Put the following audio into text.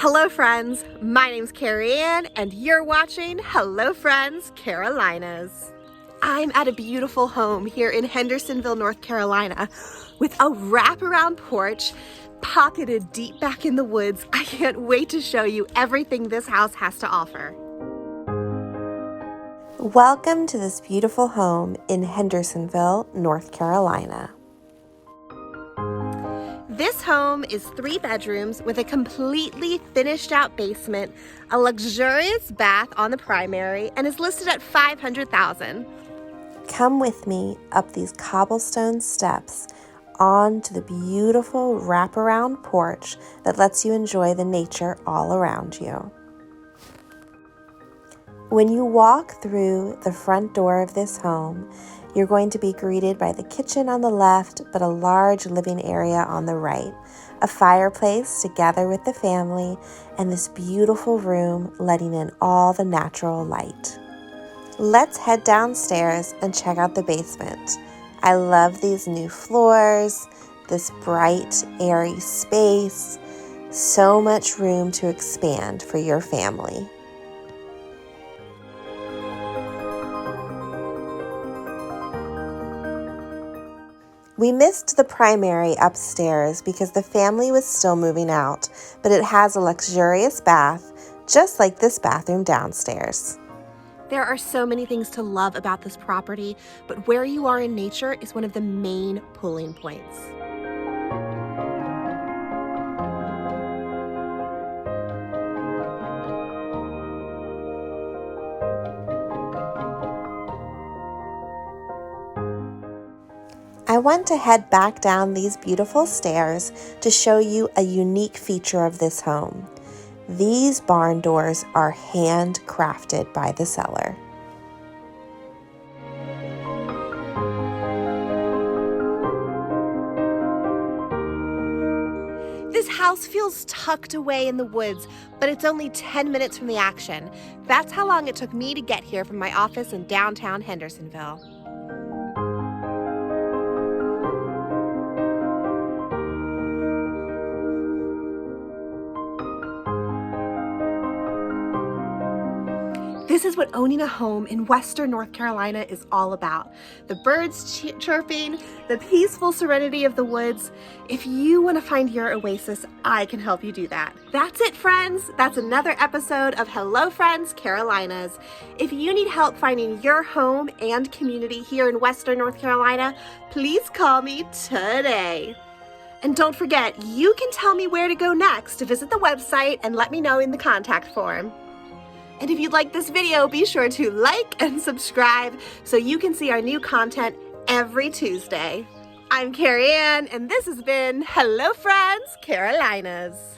Hello friends, my name's Carrie Ann and you're watching Hello Friends Carolinas. I'm at a beautiful home here in Hendersonville, North Carolina with a wraparound porch pocketed deep back in the woods. I can't wait to show you everything this house has to offer. Welcome to this beautiful home in Hendersonville, North Carolina. This home is 3 bedrooms with a completely finished out basement, a luxurious bath on the primary, and is listed at $500,000. Come with me up these cobblestone steps onto the beautiful wraparound porch that lets you enjoy the nature all around you. When you walk through the front door of this home, you're going to be greeted by the kitchen on the left, but a large living area on the right, a fireplace to gather with the family, and this beautiful room letting in all the natural light. Let's head downstairs and check out the basement. I love these new floors, this bright, airy space, so much room to expand for your family. We missed the primary upstairs because the family was still moving out, but it has a luxurious bath, just like this bathroom downstairs. There are so many things to love about this property, but where you are in nature is one of the main pulling points. I want to head back down these beautiful stairs to show you a unique feature of this home. These barn doors are handcrafted by the seller. This house feels tucked away in the woods, but it's only 10 minutes from the action. That's how long it took me to get here from my office in downtown Hendersonville. This is what owning a home in Western North Carolina is all about. The birds chirping, the peaceful serenity of the woods. If you want to find your oasis, I can help you do that. That's it, friends. That's another episode of Hello Friends Carolinas. If you need help finding your home and community here in Western North Carolina, please call me today. And don't forget, you can tell me where to go next to visit the website and let me know in the contact form. And if you like this video, be sure to like and subscribe so you can see our new content every Tuesday. I'm Carrie Ann, and this has been Hello Friends Carolinas.